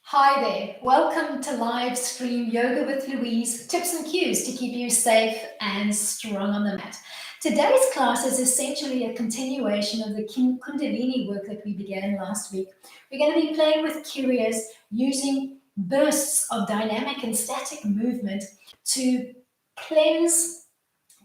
Hi there, welcome to live stream Yoga with Louise, tips and cues to keep you safe and strong on the mat. Today's class is essentially a continuation of the Kundalini work that we began last week. We're going to be playing with Kriyas using bursts of dynamic and static movement to cleanse,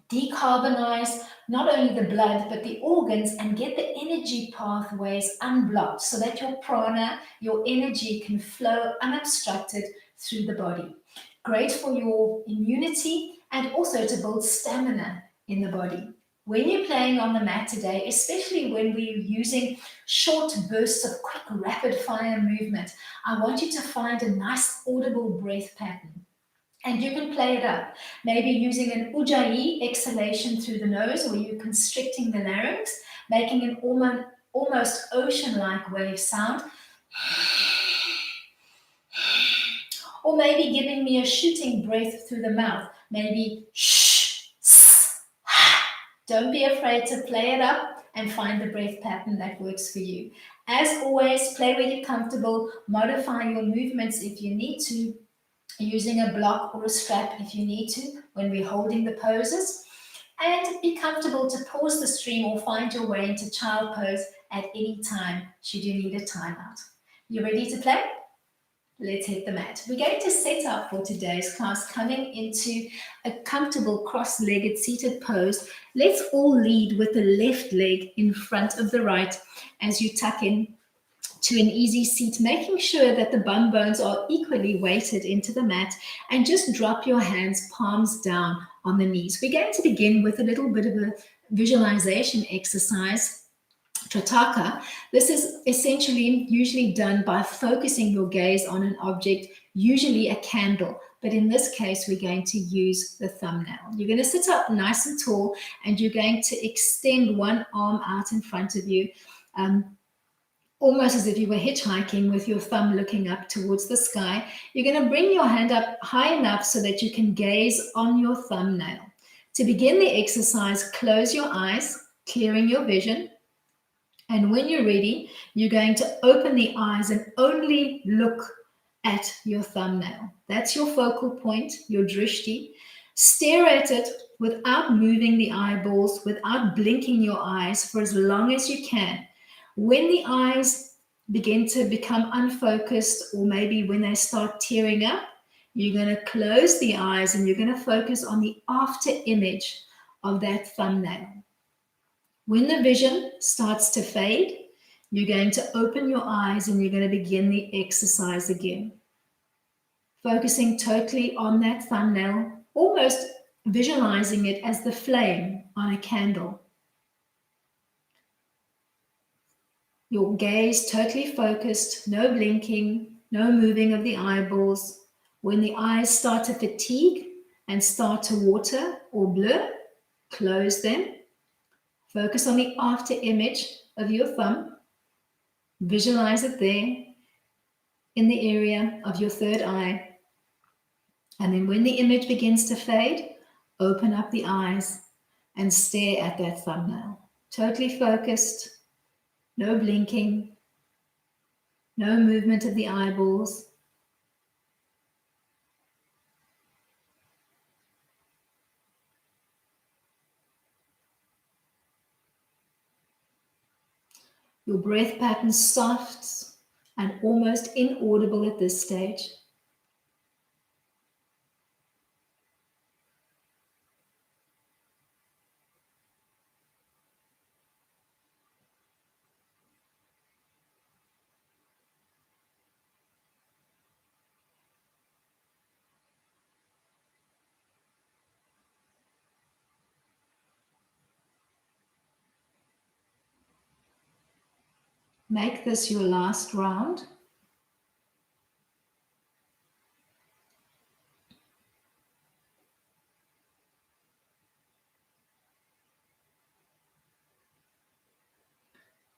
decarbonize not only the blood but the organs and get the energy pathways unblocked so that your prana, your energy can flow unobstructed through the body. Great for your immunity and also to build stamina in the body. When you're playing on the mat today, especially when we're using short bursts of quick, rapid fire movement, I want you to find a nice audible breath pattern. And you can play it up, maybe using an ujjayi exhalation through the nose, where you're constricting the larynx, making an almost ocean-like wave sound, or maybe giving me a shooting breath through the mouth, maybe shh, s, ha. Don't be afraid to play it up and find the breath pattern that works for you. As always, play where you're comfortable, modify your movements if you need to, using a block or a strap if you need to when we're holding the poses, and be comfortable to pause the stream or find your way into child pose at any time should you need a timeout. You ready to play? Let's hit the mat. We're going to set up for today's class coming into a comfortable cross-legged seated pose. Let's all lead with the left leg in front of the right as you tuck in to an easy seat, making sure that the bum bones are equally weighted into the mat, and just drop your hands palms down on the knees. We're going to begin with a little bit of a visualization exercise, Trataka. This is essentially usually done by focusing your gaze on an object, usually a candle, but in this case, we're going to use the thumbnail. You're going to sit up nice and tall, and you're going to extend one arm out in front of you, almost as if you were hitchhiking with your thumb looking up towards the sky. You're going to bring your hand up high enough so that you can gaze on your thumbnail. To begin the exercise, close your eyes, clearing your vision. And when you're ready, you're going to open the eyes and only look at your thumbnail. That's your focal point, your drishti. Stare at it without moving the eyeballs, without blinking your eyes for as long as you can. When the eyes begin to become unfocused, or maybe when they start tearing up, you're going to close the eyes and you're going to focus on the after image of that thumbnail. When the vision starts to fade, you're going to open your eyes and you're going to begin the exercise again. Focusing totally on that thumbnail, almost visualizing it as the flame on a candle. Your gaze totally focused, no blinking, no moving of the eyeballs. When the eyes start to fatigue and start to water or blur, close them. Focus on the after image of your thumb. Visualize it there in the area of your third eye. And then when the image begins to fade, open up the eyes and stare at that thumbnail. Totally focused, no blinking, no movement of the eyeballs. Your breath pattern soft and almost inaudible at this stage. Make this your last round.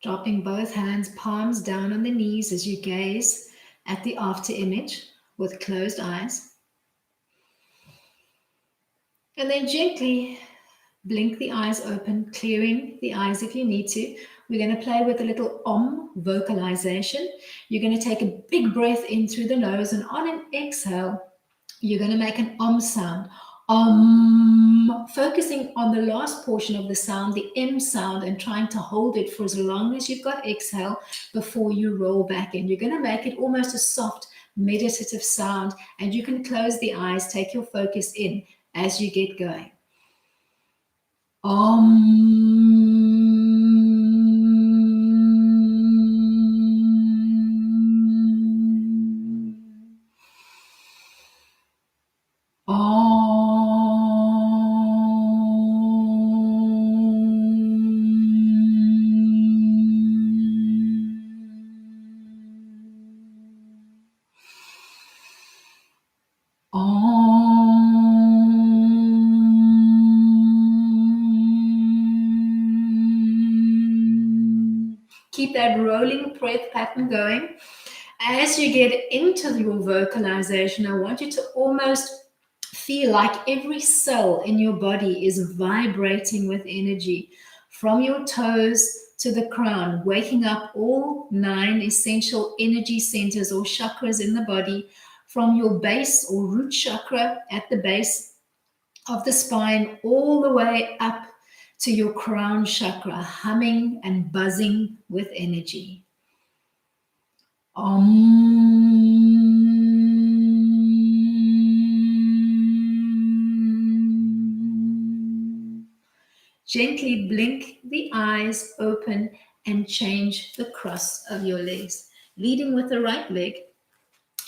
Dropping both hands, palms down on the knees as you gaze at the after image with closed eyes. And then gently blink the eyes open, clearing the eyes if you need to. We're going to play with a little Om vocalization. You're going to take a big breath in through the nose, and on an exhale, you're going to make an Om sound. Om, focusing on the last portion of the sound, the M sound, and trying to hold it for as long as you've got exhale before you roll back in. You're going to make it almost a soft, meditative sound, and you can close the eyes, take your focus in as you get going. Om. Keep that rolling breath pattern going. As you get into your vocalization, I want you to almost feel like every cell in your body is vibrating with energy from your toes to the crown, waking up all 9 essential energy centers or chakras in the body, from your base or root chakra at the base of the spine all the way up to your crown chakra, humming and buzzing with energy. Gently blink the eyes open and change the cross of your legs. Leading with the right leg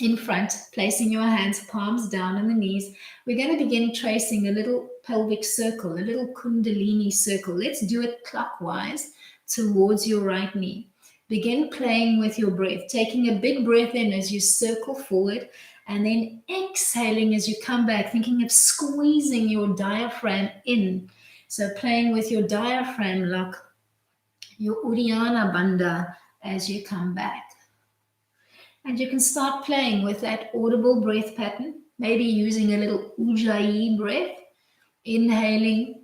in front, placing your hands palms down on the knees. We're going to begin tracing a little pelvic circle, a little kundalini circle. Let's do it clockwise towards your right knee. Begin playing with your breath, taking a big breath in as you circle forward, and then exhaling as you come back, thinking of squeezing your diaphragm in. So playing with your diaphragm lock, your Uddiyana Bandha as you come back. And you can start playing with that audible breath pattern, maybe using a little Ujjayi breath, inhaling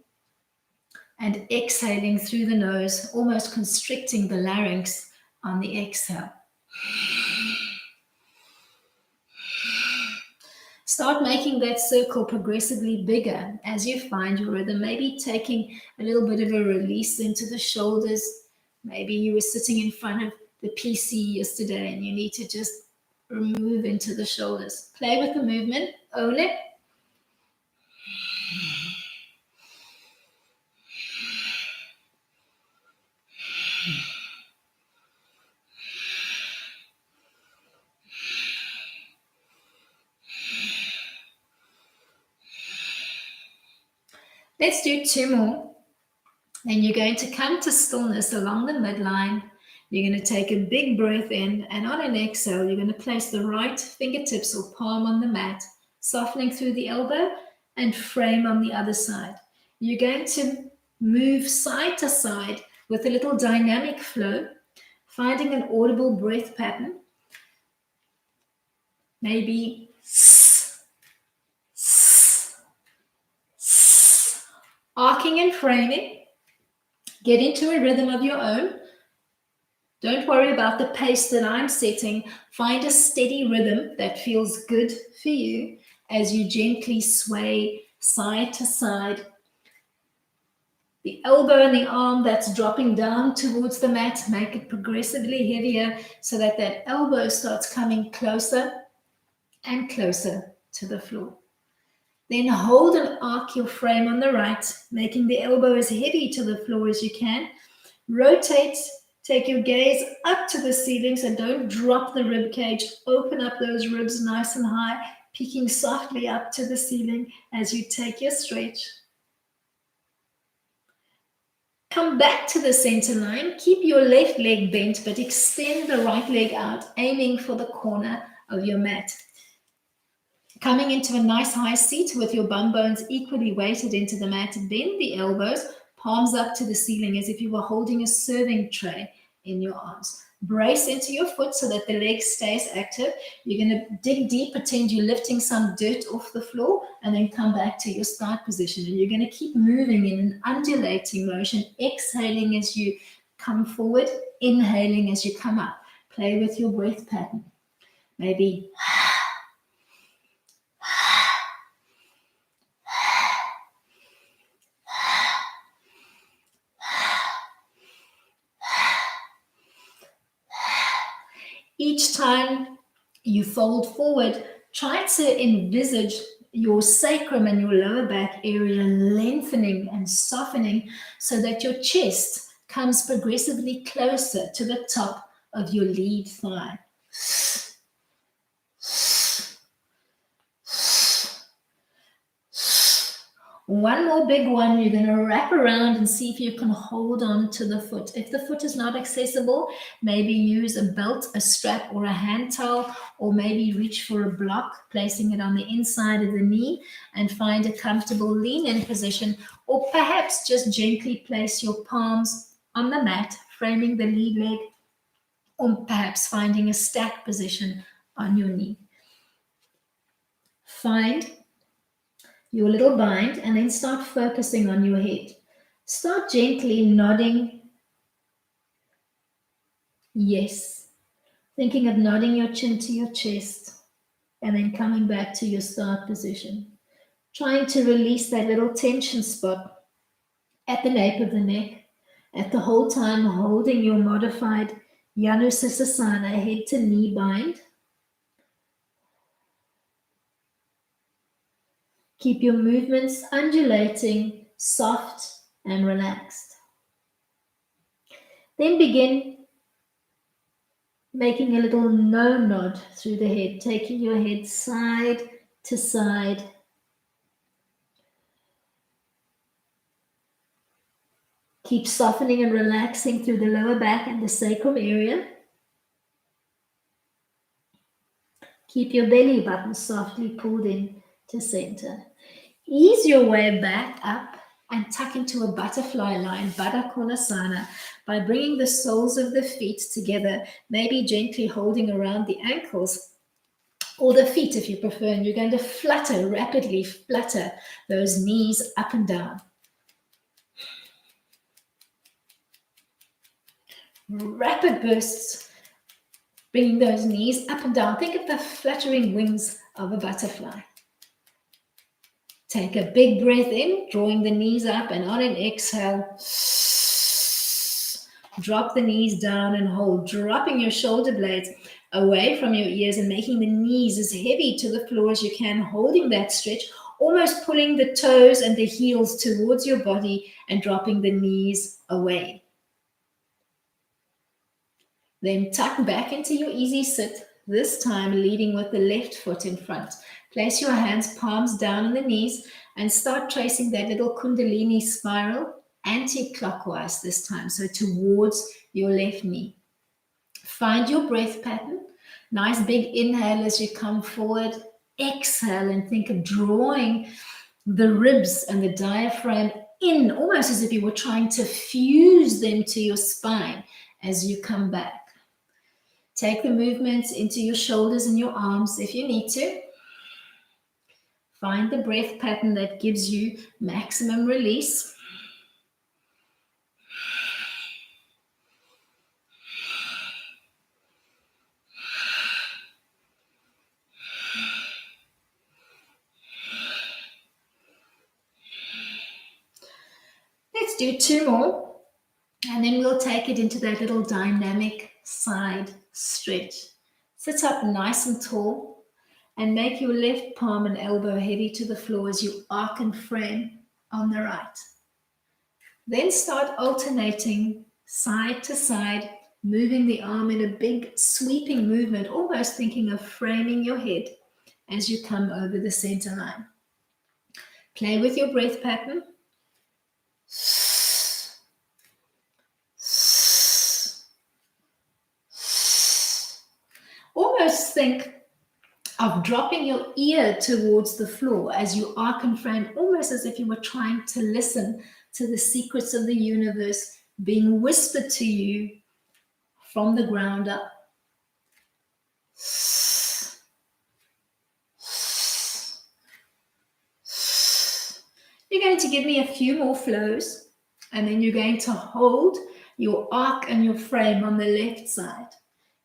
and exhaling through the nose, almost constricting the larynx on the exhale. Start making that circle progressively bigger as you find your rhythm, maybe taking a little bit of a release into the shoulders. Maybe you were sitting in front of the PC yesterday and you need to just remove into the shoulders. Play with the movement. Own it. Let's do 2 more. Then you're going to come to stillness along the midline. You're going to take a big breath in, and on an exhale, you're going to place the right fingertips or palm on the mat, softening through the elbow and frame on the other side. You're going to move side to side with a little dynamic flow, finding an audible breath pattern. Maybe arcing and framing. Get into a rhythm of your own. Don't worry about the pace that I'm setting. Find a steady rhythm that feels good for you as you gently sway side to side. The elbow and the arm that's dropping down towards the mat, make it progressively heavier so that that elbow starts coming closer and closer to the floor. Then hold and arc your frame on the right, making the elbow as heavy to the floor as you can. Rotate, take your gaze up to the ceiling, so don't drop the rib cage. Open up those ribs nice and high, peeking softly up to the ceiling as you take your stretch. Come back to the center line. Keep your left leg bent, but extend the right leg out, aiming for the corner of your mat. Coming into a nice high seat with your bum bones equally weighted into the mat. Bend the elbows, palms up to the ceiling as if you were holding a serving tray in your arms. Brace into your foot so that the leg stays active. You're going to dig deep, pretend you're lifting some dirt off the floor, and then come back to your start position. And you're going to keep moving in an undulating motion, exhaling as you Come forward, inhaling as you come up. Play with your breath pattern. Maybe each time you fold forward, try to envisage your sacrum and your lower back area lengthening and softening so that your chest comes progressively closer to the top of your lead thigh. One more big one, you're going to wrap around and see if you can hold on to the foot. If the foot is not accessible, maybe use a belt, a strap, or a hand towel, or maybe reach for a block, placing it on the inside of the knee and find a comfortable lean-in position, or perhaps just gently place your palms on the mat, framing the lead leg, or perhaps finding a stack position on your knee. Find your little bind and then start focusing on your head. Start gently nodding yes, thinking of nodding your chin to your chest and then coming back to your start position. Trying to release that little tension spot at the nape of the neck, at the whole time holding your modified Janusasana head to knee bind. Keep your movements undulating, soft and relaxed. Then begin making a little no nod through the head, taking your head side to side. Keep softening and relaxing through the lower back and the sacrum area. Keep your belly button softly pulled in to center. Ease your way back up and tuck into a butterfly line, Baddha Konasana, by bringing the soles of the feet together, maybe gently holding around the ankles or the feet if you prefer, and you're going to rapidly flutter those knees up and down. Rapid bursts, bringing those knees up and down. Think of the fluttering wings of a butterfly. Take a big breath in, drawing the knees up, and on an exhale, drop the knees down and hold, dropping your shoulder blades away from your ears and making the knees as heavy to the floor as you can, holding that stretch, almost pulling the toes and the heels towards your body and dropping the knees away. Then tuck back into your easy sit, this time leading with the left foot in front. Place your hands, palms down on the knees, and start tracing that little Kundalini spiral anti-clockwise this time, so towards your left knee. Find your breath pattern. Nice big inhale as you come forward. Exhale and think of drawing the ribs and the diaphragm in, almost as if you were trying to fuse them to your spine as you come back. Take the movements into your shoulders and your arms if you need to. Find the breath pattern that gives you maximum release. Let's do 2 more, and then we'll take it into that little dynamic side stretch. Sit up nice and tall and make your left palm and elbow heavy to the floor as you arc and frame on the right. Then start alternating side to side, moving the arm in a big sweeping movement, almost thinking of framing your head as you come over the center line. Play with your breath pattern. Almost think of dropping your ear towards the floor as you arc and frame, almost as if you were trying to listen to the secrets of the universe being whispered to you from the ground up. You're going to give me a few more flows, and then you're going to hold your arc and your frame on the left side,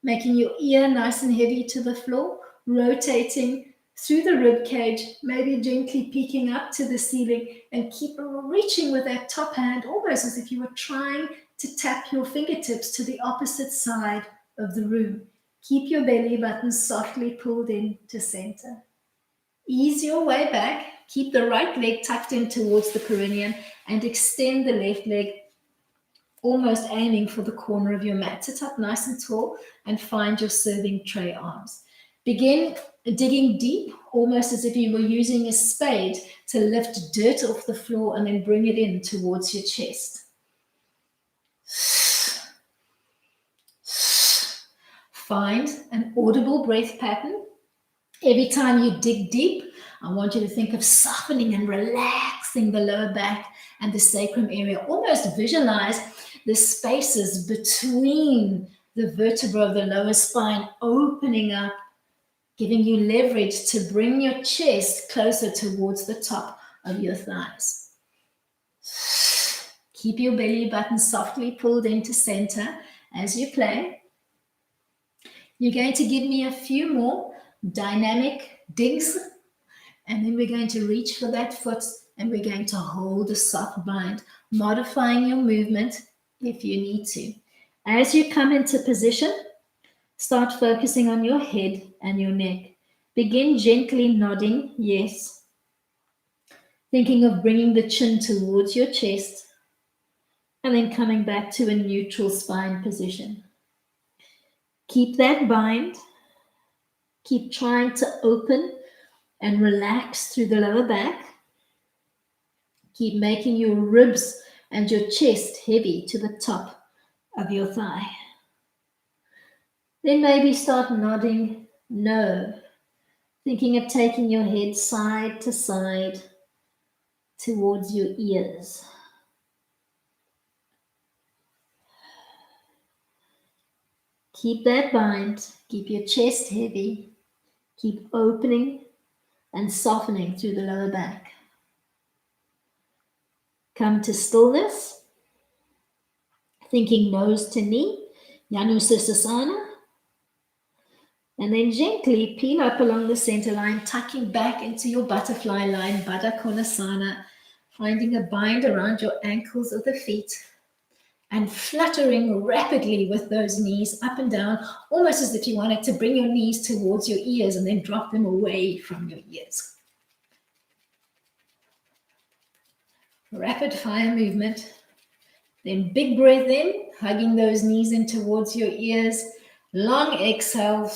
making your ear nice and heavy to the floor, rotating through the rib cage, maybe gently peeking up to the ceiling, and keep reaching with that top hand, almost as if you were trying to tap your fingertips to the opposite side of the room. Keep your belly button softly pulled in to center. Ease your way back. Keep the right leg tucked in towards the perineum and extend the left leg, almost aiming for the corner of your mat. Sit up nice and tall and find your serving tray arms. Begin digging deep, almost as if you were using a spade to lift dirt off the floor and then bring it in towards your chest. Find an audible breath pattern. Every time you dig deep, I want you to think of softening and relaxing the lower back and the sacrum area. Almost visualize the spaces between the vertebra of the lower spine opening up, giving you leverage to bring your chest closer towards the top of your thighs. Keep your belly button softly pulled into center as you play. You're going to give me a few more dynamic digs, and then we're going to reach for that foot and we're going to hold a soft bind, modifying your movement if you need to. As you come into position, start focusing on your head and your neck. Begin gently nodding, yes. Thinking of bringing the chin towards your chest and then coming back to a neutral spine position. Keep that bind. Keep trying to open and relax through the lower back. Keep making your ribs and your chest heavy to the top of your thigh. Then maybe start nodding no, thinking of taking your head side to side towards your ears. Keep that bind, keep your chest heavy, keep opening and softening through the lower back. Come to stillness, thinking nose to knee, Janu Sirsasana, and then gently peel up along the center line, tucking back into your butterfly line, Baddha Konasana, finding a bind around your ankles of the feet, and fluttering rapidly with those knees up and down, almost as if you wanted to bring your knees towards your ears and then drop them away from your ears. Rapid fire movement. Then big breath in, hugging those knees in towards your ears. Long exhale.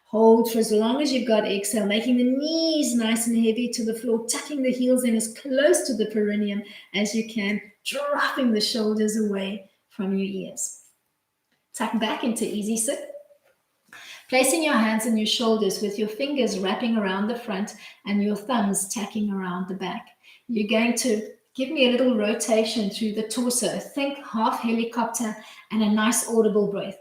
Hold for as long as you've got exhale, making the knees nice and heavy to the floor, tucking the heels in as close to the perineum as you can, dropping the shoulders away from your ears. Tuck back into easy sit. Placing your hands on your shoulders with your fingers wrapping around the front and your thumbs tacking around the back. You're going to give me a little rotation through the torso. Think half helicopter and a nice audible breath.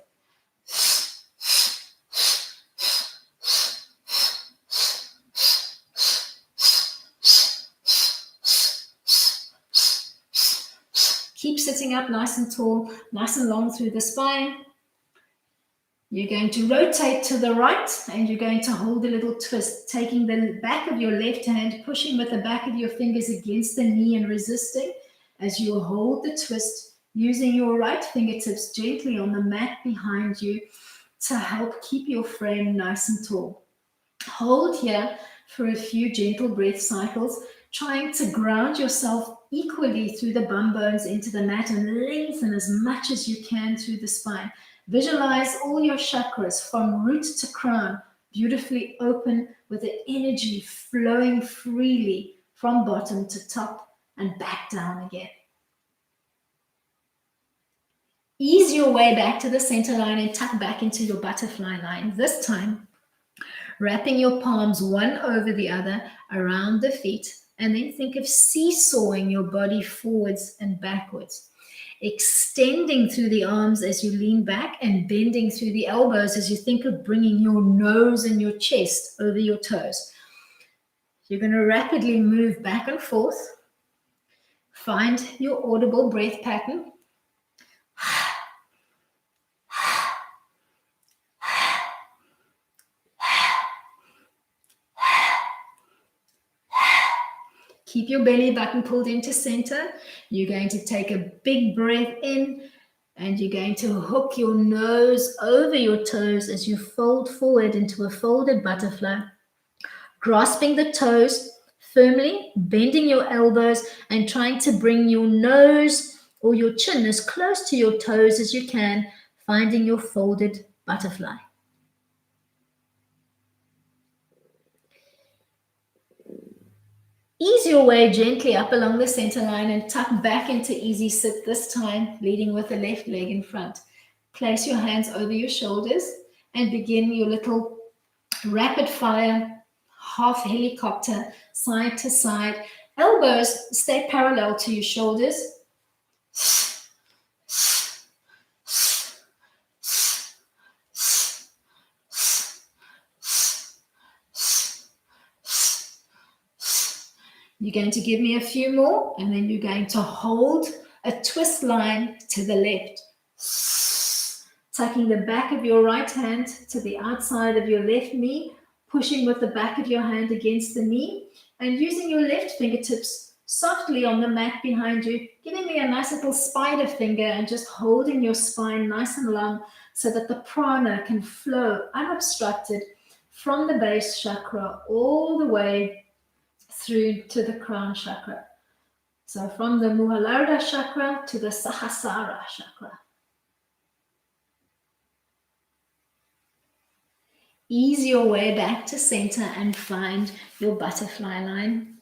Keep sitting up nice and tall, nice and long through the spine. You're going to rotate to the right and you're going to hold a little twist, taking the back of your left hand, pushing with the back of your fingers against the knee and resisting as you hold the twist, using your right fingertips gently on the mat behind you to help keep your frame nice and tall. Hold here for a few gentle breath cycles, trying to ground yourself equally through the bum bones into the mat and lengthen as much as you can through the spine. Visualize all your chakras from root to crown, beautifully open with the energy flowing freely from bottom to top and back down again. Ease your way back to the center line and tuck back into your butterfly line. This time, wrapping your palms one over the other around the feet, and then think of seesawing your body forwards and backwards. Extending through the arms as you lean back and bending through the elbows as you think of bringing your nose and your chest over your toes. You're going to rapidly move back and forth, Find your audible breath pattern. Keep your belly button pulled into center. You're going to take a big breath in, and you're going to hook your nose over your toes as you fold forward into a folded butterfly, grasping the toes firmly, bending your elbows, and trying to bring your nose or your chin as close to your toes as you can, finding your folded butterfly. Ease your way gently up along the center line and tuck back into easy sit this time, leading with the left leg in front. Place your hands over your shoulders and begin your little rapid fire, half helicopter, side to side. Elbows stay parallel to your shoulders. You're going to give me a few more, and then you're going to hold a twist line to the left. Tucking the back of your right hand to the outside of your left knee, pushing with the back of your hand against the knee, and using your left fingertips softly on the mat behind you, giving me a nice little spider finger and just holding your spine nice and long so that the prana can flow unobstructed from the base chakra all the way through to the crown chakra. So from the Muladhara chakra to the Sahasrara chakra. Ease your way back to center and find your butterfly line.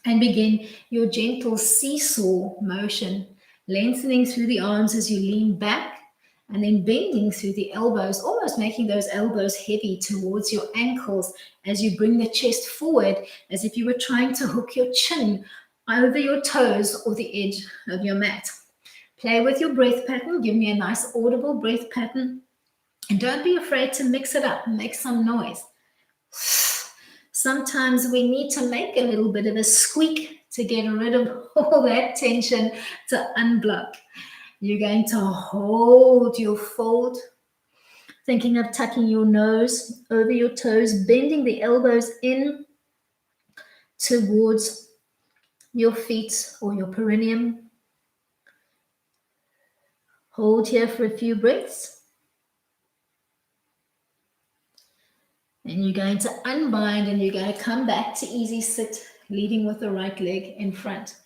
And begin your gentle seesaw motion, lengthening through the arms as you lean back and then bending through the elbows, almost making those elbows heavy towards your ankles as you bring the chest forward as if you were trying to hook your chin over your toes or the edge of your mat. Play with your breath pattern. Give me a nice audible breath pattern. And don't be afraid to mix it up. Make some noise. Sometimes we need to make a little bit of a squeak to get rid of all that tension, to unblock. You're going to hold your fold, thinking of tucking your nose over your toes, bending the elbows in towards your feet or your perineum. Hold here for a few breaths. And you're going to unbind and you're going to come back to easy sit, leading with the right leg in front.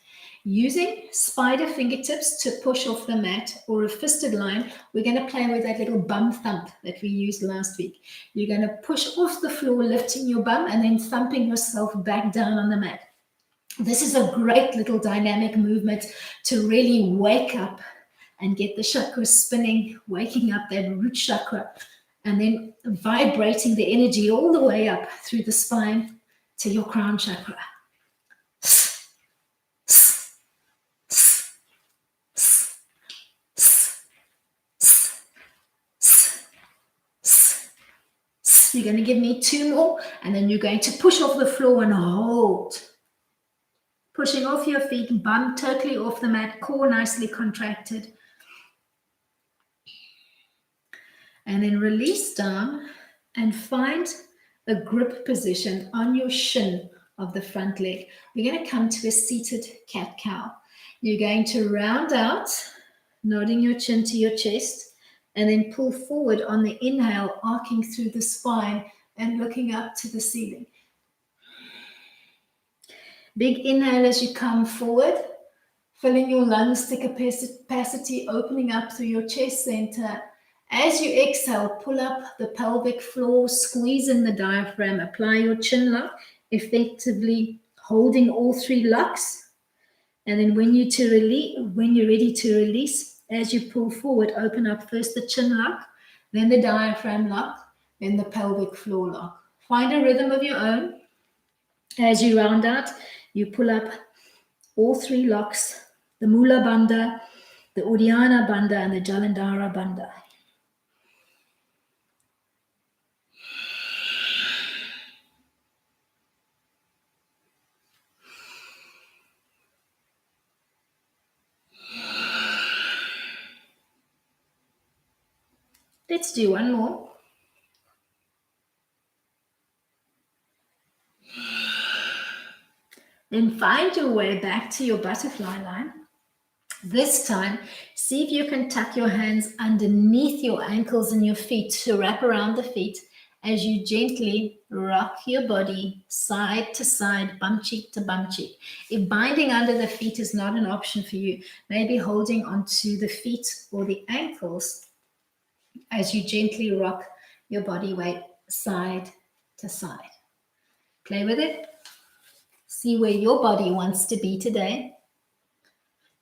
Using spider fingertips to push off the mat or a fisted line, we're going to play with that little bum thump that we used last week. You're going to push off the floor, lifting your bum and then thumping yourself back down on the mat. This is a great little dynamic movement to really wake up and get the chakras spinning, waking up that root chakra, and then vibrating the energy all the way up through the spine to your crown chakra. You're going to give me two more, and then you're going to push off the floor and hold. Pushing off your feet, bum totally off the mat, core nicely contracted. And then release down and find a grip position on your shin of the front leg. We're going to come to a seated cat-cow. You're going to round out, nodding your chin to your chest, and then pull forward on the inhale, arcing through the spine and looking up to the ceiling. Big inhale as you come forward, filling your lungs to capacity, opening up through your chest center. As you exhale, pull up the pelvic floor, squeeze in the diaphragm, apply your chin lock, effectively holding all three locks. And then when you're ready to release, as you pull forward, open up first the chin lock, then the diaphragm lock, then the pelvic floor lock. Find a rhythm of your own. As you round out, you pull up all three locks, the Mula Bandha, the Uddiyana Bandha, and the Jalandhara Bandha. Let's do one more. Then find your way back to your butterfly line. This time, see if you can tuck your hands underneath your ankles and your feet to wrap around the feet as you gently rock your body side to side, bum cheek to bum cheek. If binding under the feet is not an option for you, maybe holding onto the feet or the ankles as you gently rock your body weight side to side. Play with it. See where your body wants to be today.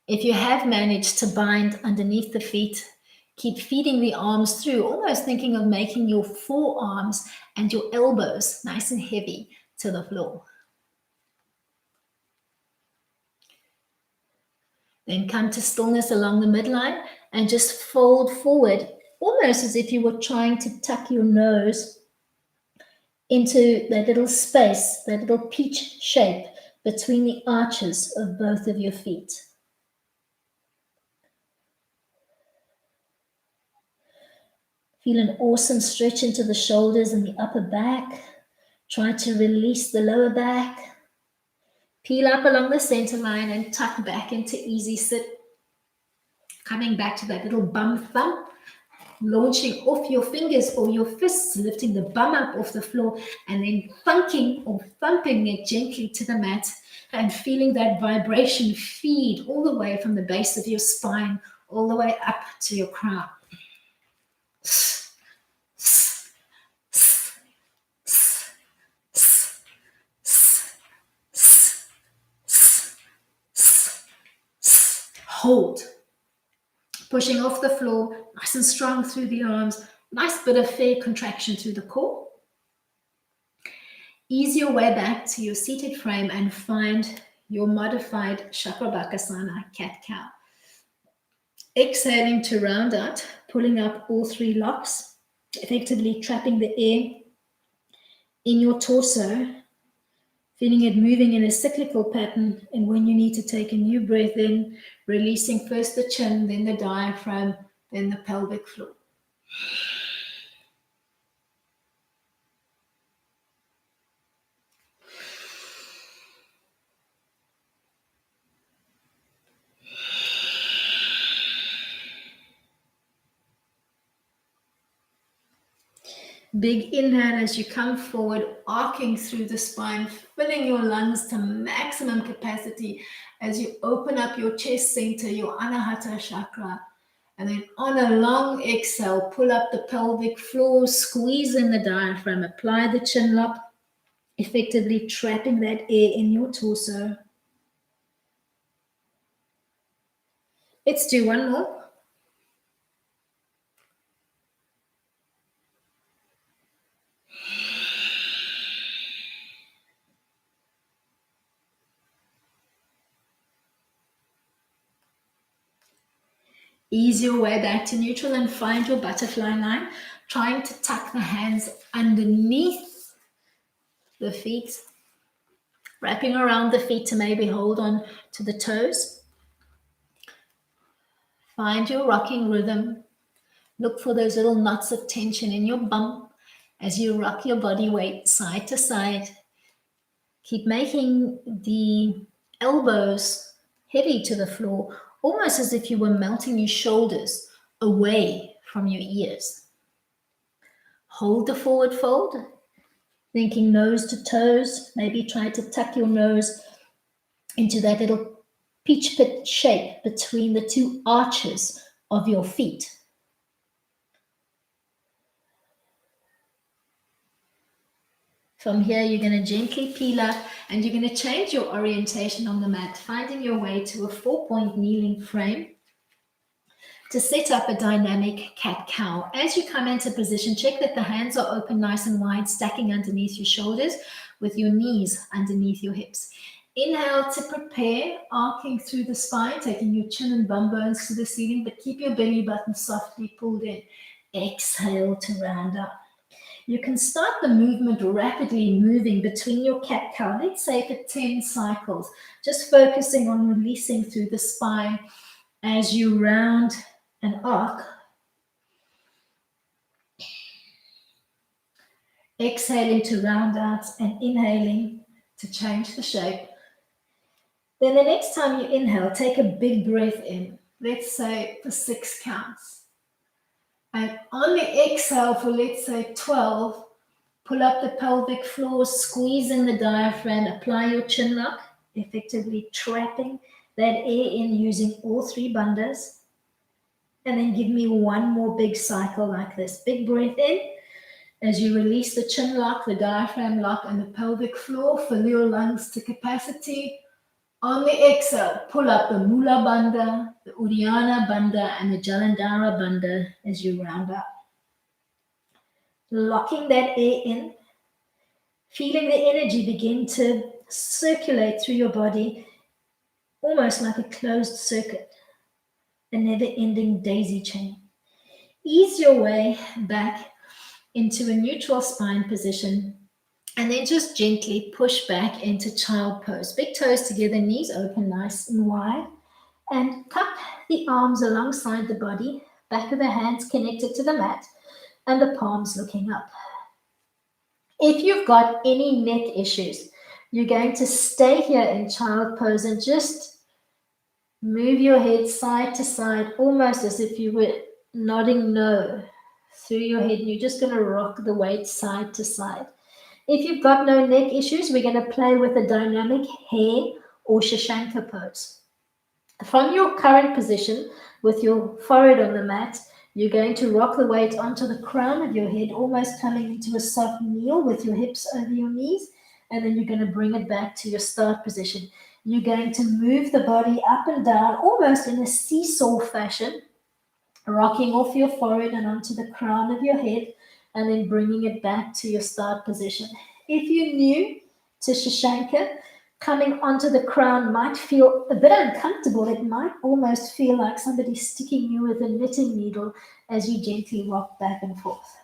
If you have managed to bind underneath the feet, keep feeding the arms through, almost thinking of making your forearms and your elbows nice and heavy to the floor. Then come to stillness along the midline and just fold forward, almost as if you were trying to tuck your nose into that little space, that little peach shape between the arches of both of your feet. Feel an awesome stretch into the shoulders and the upper back. Try to release the lower back. Peel up along the center line and tuck back into easy sit. Coming back to that little bum thump. Launching off your fingers or your fists, lifting the bum up off the floor and then thunking or thumping it gently to the mat and feeling that vibration feed all the way from the base of your spine all the way up to your crown. Hold. Pushing off the floor, nice and strong through the arms, nice bit of fair contraction through the core. Ease your way back to your seated frame and find your modified Chakrabhakasana cat-cow. Exhaling to round out, pulling up all three locks, effectively trapping the air in your torso, feeling it moving in a cyclical pattern, and when you need to take a new breath in, releasing first the chin, then the diaphragm, then the pelvic floor. Big inhale as you come forward, arcing through the spine, filling your lungs to maximum capacity as you open up your chest center, your Anahata chakra. And then on a long exhale, pull up the pelvic floor, squeeze in the diaphragm, apply the chin lock, effectively trapping that air in your torso. Let's do one more. Ease your way back to neutral and find your butterfly line, trying to tuck the hands underneath the feet, wrapping around the feet to maybe hold on to the toes. Find your rocking rhythm. Look for those little knots of tension in your bum as you rock your body weight side to side. Keep making the elbows heavy to the floor, almost as if you were melting your shoulders away from your ears. Hold the forward fold, thinking nose to toes. Maybe try to tuck your nose into that little peach pit shape between the two arches of your feet. From here, you're going to gently peel up and you're going to change your orientation on the mat, finding your way to a 4-point kneeling frame to set up a dynamic cat-cow. As you come into position, check that the hands are open nice and wide, stacking underneath your shoulders with your knees underneath your hips. Inhale to prepare, arcing through the spine, taking your chin and bum bones to the ceiling, but keep your belly button softly pulled in. Exhale to round up. You can start the movement rapidly moving between your cat-cow, let's say for 10 cycles, just focusing on releasing through the spine as you round and arc. exhaling to round out and inhaling to change the shape. Then the next time you inhale, take a big breath in. Let's say for 6 counts. And on the exhale for let's say 12, pull up the pelvic floor, squeeze in the diaphragm, apply your chin lock, effectively trapping that air in using all 3 bandhas. And then give me one more big cycle like this. Big breath in. As you release the chin lock, the diaphragm lock, and the pelvic floor, fill your lungs to capacity. On the exhale, pull up the Mula Bandha, the Uddiyana Bandha, and the Jalandhara Bandha as you round up. Locking that air in, feeling the energy begin to circulate through your body, almost like a closed circuit, a never-ending daisy chain. Ease your way back into a neutral spine position, and then just gently push back into child pose. Big toes together, knees open nice and wide. And cup the arms alongside the body, back of the hands connected to the mat, and the palms looking up. If you've got any neck issues, you're going to stay here in child pose and just move your head side to side, almost as if you were nodding no through your head, and you're just going to rock the weight side to side. If you've got no neck issues, we're going to play with a dynamic hare or shashanka pose. From your current position, with your forehead on the mat, you're going to rock the weight onto the crown of your head, almost coming into a soft kneel with your hips over your knees, and then you're going to bring it back to your start position. You're going to move the body up and down, almost in a seesaw fashion, rocking off your forehead and onto the crown of your head, and then bringing it back to your start position. If you're new to Shashanka, coming onto the crown might feel a bit uncomfortable. It might almost feel like somebody sticking you with a knitting needle as you gently rock back and forth.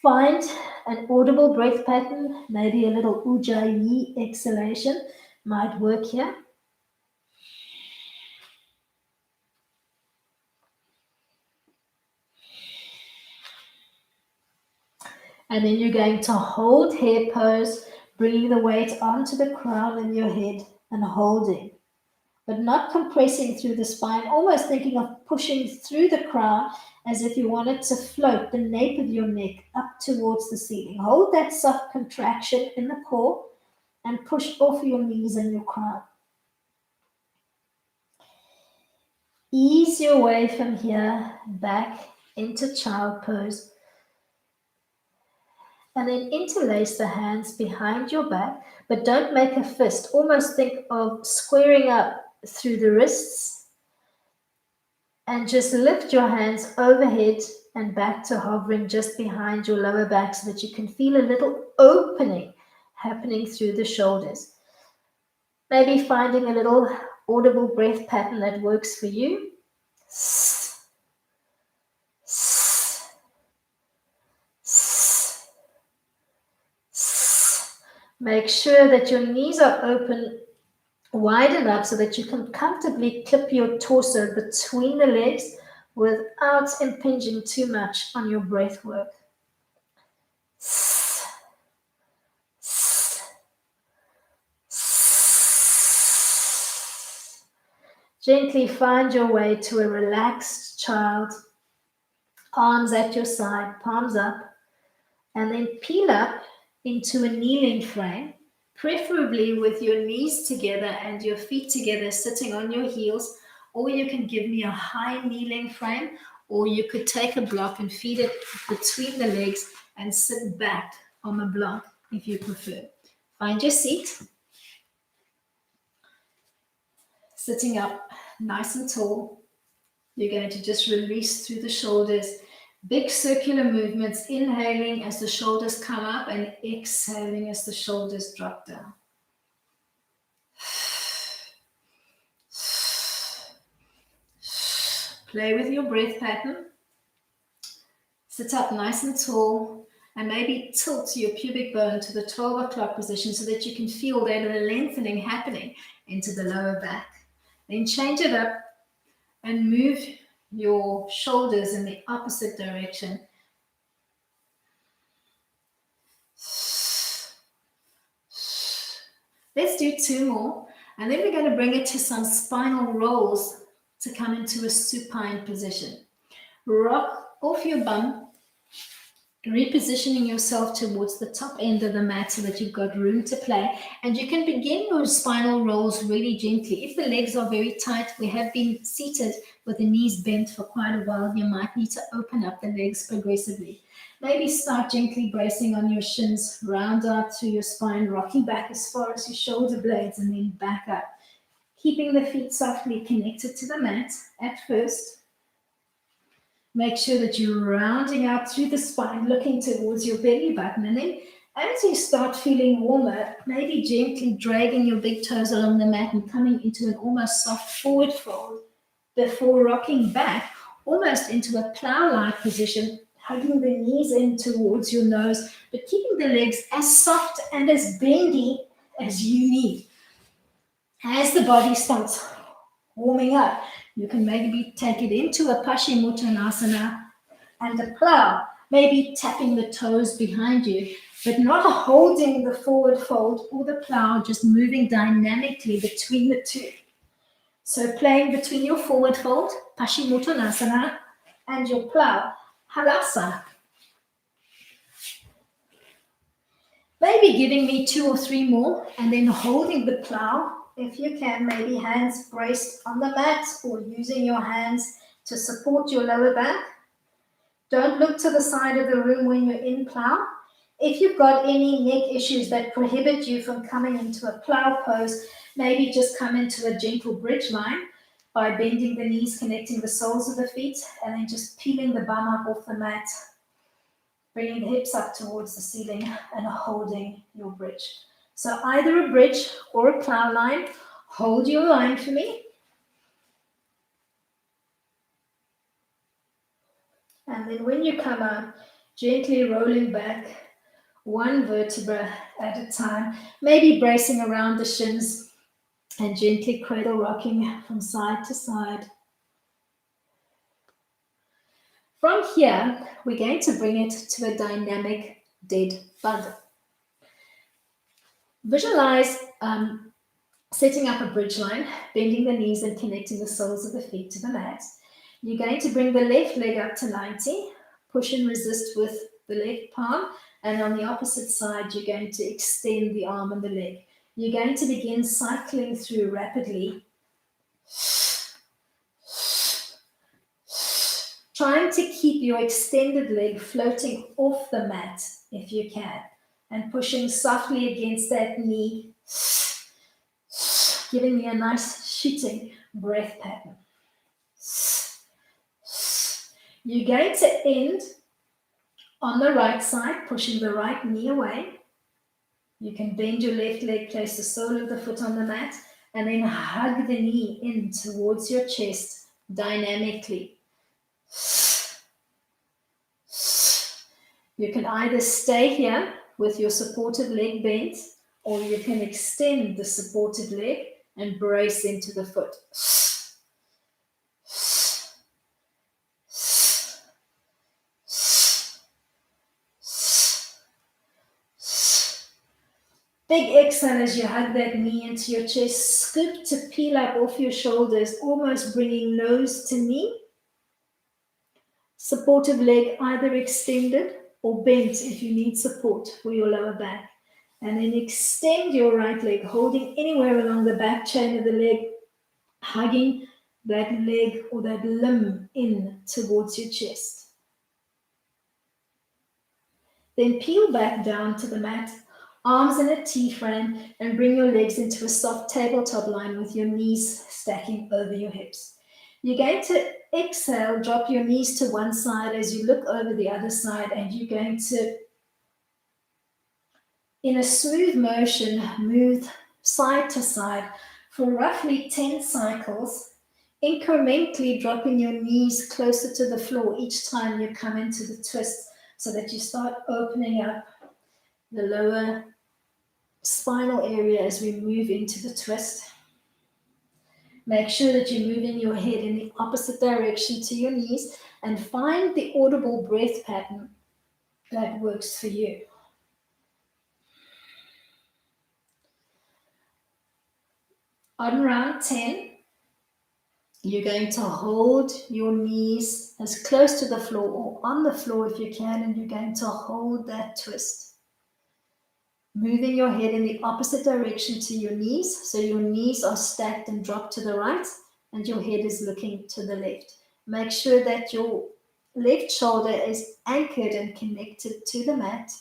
Find an audible breath pattern, maybe a little ujjayi exhalation might work here. And then you're going to hold hare pose, bringing the weight onto the crown of your head and holding, but not compressing through the spine, almost thinking of pushing through the crown as if you wanted to float the nape of your neck up towards the ceiling. Hold that soft contraction in the core and push off your knees and your crown. Ease your way from here back into child pose. And then interlace the hands behind your back, but don't make a fist. Almost think of squaring up through the wrists, and just lift your hands overhead and back to hovering just behind your lower back so that you can feel a little opening happening through the shoulders. Maybe finding a little audible breath pattern that works for you. Make sure that your knees are open wide enough so that you can comfortably clip your torso between the legs without impinging too much on your breath work. Gently find your way to a relaxed child. Arms at your side, palms up, and then peel up into a kneeling frame, preferably with your knees together and your feet together, sitting on your heels, or you can give me a high kneeling frame, or you could take a block and feed it between the legs and sit back on the block if you prefer. Find your seat, sitting up nice and tall. You're going to just release through the shoulders. Big circular movements, inhaling as the shoulders come up and exhaling as the shoulders drop down. Play with your breath pattern. Sit up nice and tall and maybe tilt your pubic bone to the 12 o'clock position so that you can feel that lengthening happening into the lower back. Then change it up and move your shoulders in the opposite direction. Let's do 2 more, and then we're going to bring it to some spinal rolls to come into a supine position. Rock off your bum, repositioning yourself towards the top end of the mat so that you've got room to play. And you can begin your spinal rolls really gently. If the legs are very tight, we have been seated with the knees bent for quite a while, you might need to open up the legs progressively. Maybe start gently bracing on your shins, round out through your spine, rocking back as far as your shoulder blades, and then back up. Keeping the feet softly connected to the mat at first. Make sure that you're rounding out through the spine, looking towards your belly button. And then as you start feeling warmer, maybe gently dragging your big toes along the mat and coming into an almost soft forward fold before rocking back, almost into a plow-like position, hugging the knees in towards your nose, but keeping the legs as soft and as bendy as you need. As the body starts warming up, you can maybe take it into a Paschimottanasana and a plow, maybe tapping the toes behind you, but not holding the forward fold or the plow, just moving dynamically between the two. So playing between your forward fold, Paschimottanasana, and your plow, Halasana. Maybe giving me 2 or 3 more, and then holding the plow. If you can, maybe hands braced on the mat or using your hands to support your lower back. Don't look to the side of the room when you're in plow. If you've got any neck issues that prohibit you from coming into a plow pose, maybe just come into a gentle bridge line by bending the knees, connecting the soles of the feet, and then just peeling the bum up off the mat, bringing the hips up towards the ceiling and holding your bridge. So either a bridge or a plow line. Hold your line for me. And then when you come up, gently rolling back, one vertebra at a time, maybe bracing around the shins and gently cradle rocking from side to side. From here, we're going to bring it to a dynamic dead bug. Visualize setting up a bridge line, bending the knees and connecting the soles of the feet to the mat. You're going to bring the left leg up to 90, push and resist with the left palm, and on the opposite side, you're going to extend the arm and the leg. You're going to begin cycling through rapidly, trying to keep your extended leg floating off the mat if you can, and pushing softly against that knee, giving me a nice shooting breath pattern. You're going to end on the right side, pushing the right knee away. You can bend your left leg, place the sole of the foot on the mat, and then hug the knee in towards your chest dynamically. You can either stay here with your supported leg bent, or you can extend the supported leg and brace into the foot. Big exhale as you hug that knee into your chest. Scoop to peel up off your shoulders, almost bringing nose to knee. Supportive leg either extended or bent if you need support for your lower back. And then extend your right leg, holding anywhere along the back chain of the leg, hugging that leg or that limb in towards your chest. Then peel back down to the mat, arms in a T-frame, and bring your legs into a soft tabletop line with your knees stacking over your hips. You're going to exhale, drop your knees to one side as you look over the other side, and you're going to, in a smooth motion, move side to side for roughly 10 cycles, incrementally dropping your knees closer to the floor each time you come into the twist, so that you start opening up the lower spinal area as we move into the twist. Make sure that you're moving your head in the opposite direction to your knees and find the audible breath pattern that works for you. On round 10, you're going to hold your knees as close to the floor or on the floor if you can, and you're going to hold that twist. Moving your head in the opposite direction to your knees, so your knees are stacked and dropped to the right, and your head is looking to the left. Make sure that your left shoulder is anchored and connected to the mat.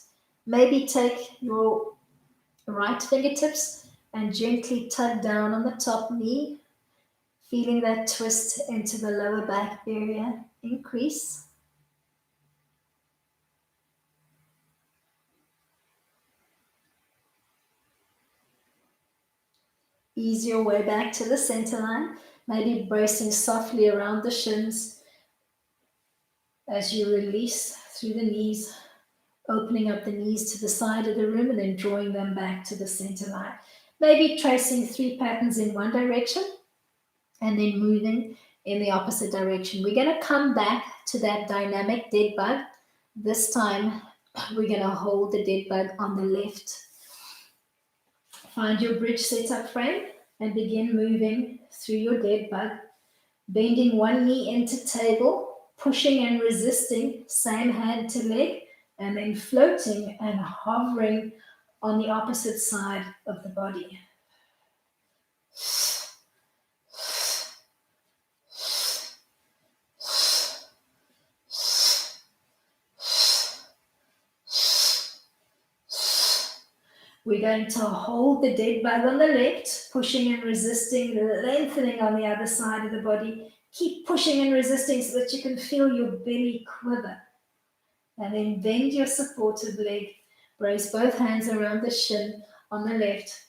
Maybe take your right fingertips and gently tug down on the top knee, feeling that twist into the lower back area increase. Ease your way back to the center line, maybe bracing softly around the shins as you release through the knees, opening up the knees to the side of the room and then drawing them back to the center line. Maybe tracing 3 patterns in one direction and then moving in the opposite direction. We're going to come back to that dynamic dead bug. This time, we're going to hold the dead bug on the left. Find your bridge setup frame and begin moving through your dead bug, bending one knee into table, pushing and resisting, same hand to leg, and then floating and hovering on the opposite side of the body. We're going to hold the dead bug on the left, pushing and resisting, lengthening on the other side of the body. Keep pushing and resisting so that you can feel your belly quiver. And then bend your supported leg. Brace both hands around the shin on the left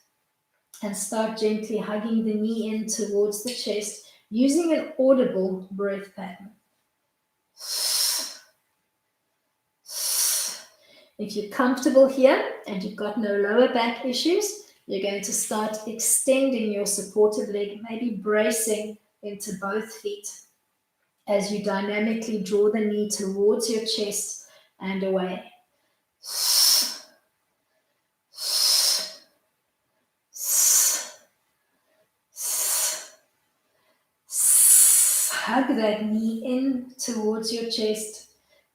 and start gently hugging the knee in towards the chest using an audible breath pattern. If you're comfortable here and you've got no lower back issues, you're going to start extending your supported leg, maybe bracing into both feet as you dynamically draw the knee towards your chest and away. Hug that knee in towards your chest.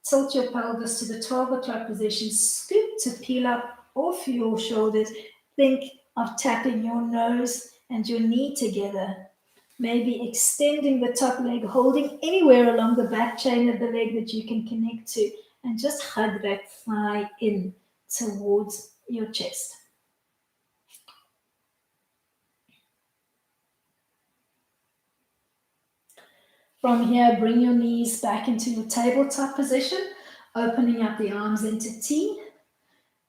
Tilt your pelvis to the 12 o'clock position. Scoop to peel up off your shoulders. Think of tapping your nose and your knee together. Maybe extending the top leg, holding anywhere along the back chain of the leg that you can connect to, and just hug that thigh in towards your chest. From here, bring your knees back into your tabletop position, opening up the arms into T,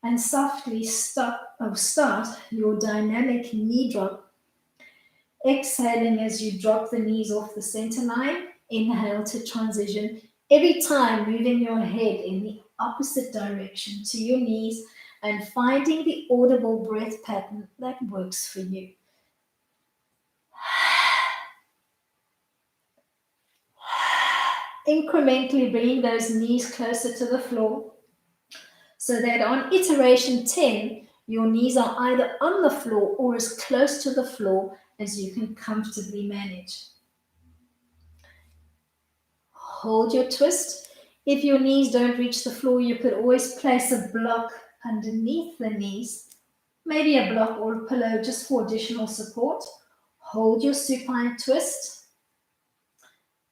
and softly start your dynamic knee drop. Exhaling as you drop the knees off the center line. Inhale to transition. Every time moving your head in the opposite direction to your knees and finding the audible breath pattern that works for you. Incrementally bringing those knees closer to the floor so that on iteration 10, your knees are either on the floor or as close to the floor as you can comfortably manage. Hold your twist. If your knees don't reach the floor, you could always place a block underneath the knees, maybe a block or a pillow just for additional support. Hold your supine twist.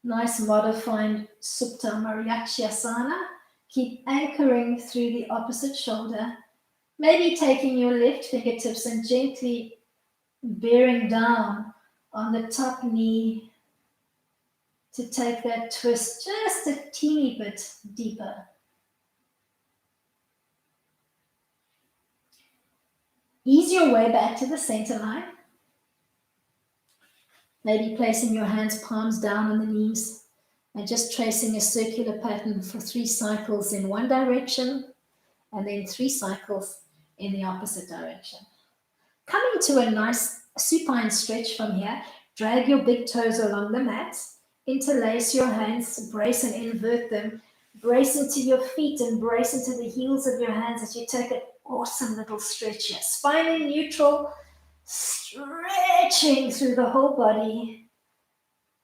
Nice modified Supta Mariachiyasana. Keep anchoring through the opposite shoulder. Maybe taking your left fingertips and gently bearing down on the top knee to take that twist just a teeny bit deeper. Ease your way back to the center line. Maybe placing your hands palms down on the knees and just tracing a circular pattern for 3 cycles in one direction and then 3 cycles in the opposite direction. Coming to a nice supine stretch from here, drag your big toes along the mat, interlace your hands, brace and invert them, brace into your feet and brace into the heels of your hands as you take an awesome little stretch here. Spine in neutral, Stretching through the whole body.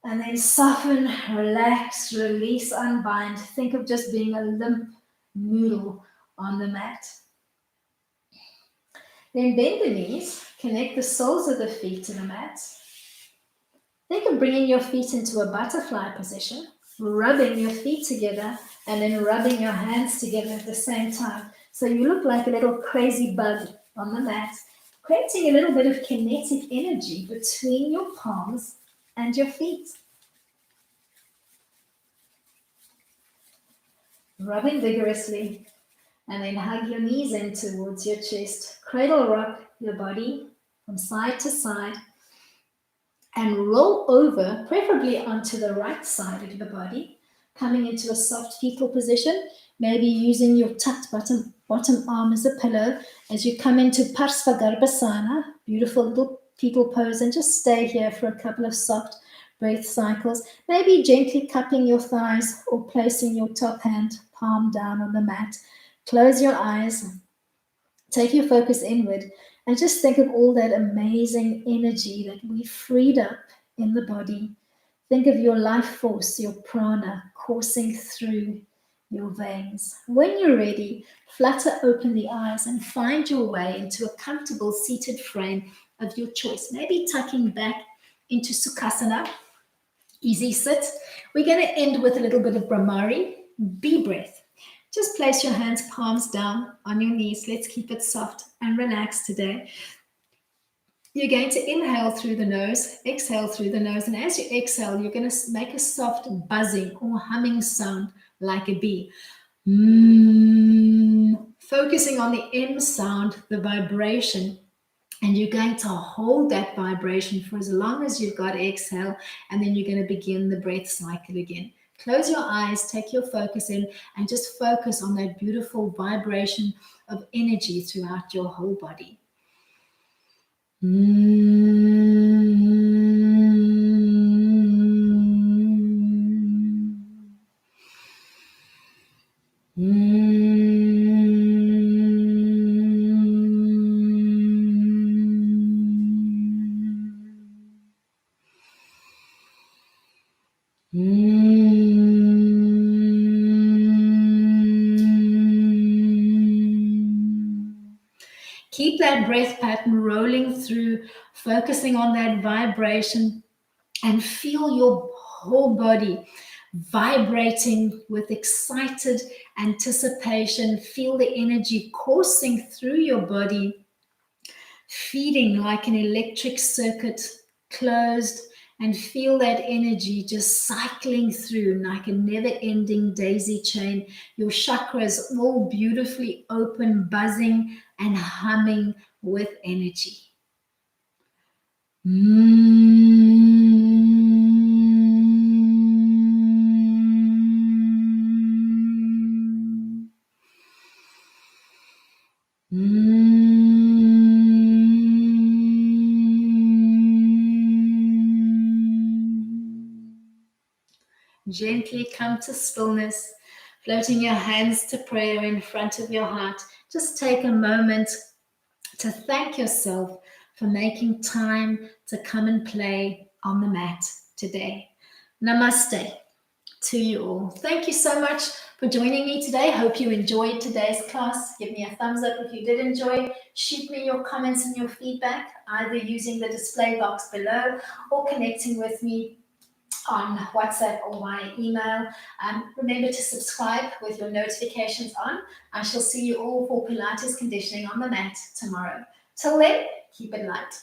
And then soften, relax, release, unbind. Think of just being a limp noodle on the mat. Then bend the knees, connect the soles of the feet to the mat. Think of bringing your feet into a butterfly position, rubbing your feet together, and then rubbing your hands together at the same time. So you look like a little crazy bug on the mat, creating a little bit of kinetic energy between your palms and your feet. Rubbing vigorously, and then hug your knees in towards your chest. Cradle rock your body from side to side, and roll over, preferably onto the right side of the body, coming into a soft fetal position, maybe using your tucked bottom arm as a pillow as you come into Parsvagarbhasana, beautiful little fetal pose, and just stay here for a couple of soft breath cycles, maybe gently cupping your thighs or placing your top hand palm down on the mat. Close your eyes, take your focus inward, and just think of all that amazing energy that we freed up in the body. Think of your life force, your prana, coursing through your veins. When you're ready, flutter open the eyes and find your way into a comfortable seated frame of your choice. Maybe tucking back into Sukhasana, easy sit. We're going to end with a little bit of Brahmari, bee breath. Just place your hands palms down on your knees. Let's keep it soft and relaxed today. You're going to inhale through the nose, exhale through the nose, and as you exhale, you're going to make a soft buzzing or humming sound like a bee. Focusing on the M sound, the vibration, and you're going to hold that vibration for as long as you've got exhale, and then you're going to begin the breath cycle again. Close your eyes, take your focus in, and just focus on that beautiful vibration of energy throughout your whole body. Keep that breath pattern rolling through, focusing on that vibration, and feel your whole body vibrating with excited anticipation. Feel the energy coursing through your body, feeding like an electric circuit closed, and feel that energy just cycling through like a never-ending daisy chain. Your chakras all beautifully open, buzzing and humming with energy. Gently come to stillness, floating your hands to prayer in front of your heart. Just take a moment to thank yourself for making time to come and play on the mat today. Namaste to you all. Thank you so much for joining me today. Hope you enjoyed today's class. Give me a thumbs up if you did enjoy. Shoot me your comments and your feedback, either using the display box below or connecting with me on WhatsApp or via email. Remember to subscribe with your notifications on. I shall see you all for Pilates conditioning on the mat tomorrow. Till then, keep it light.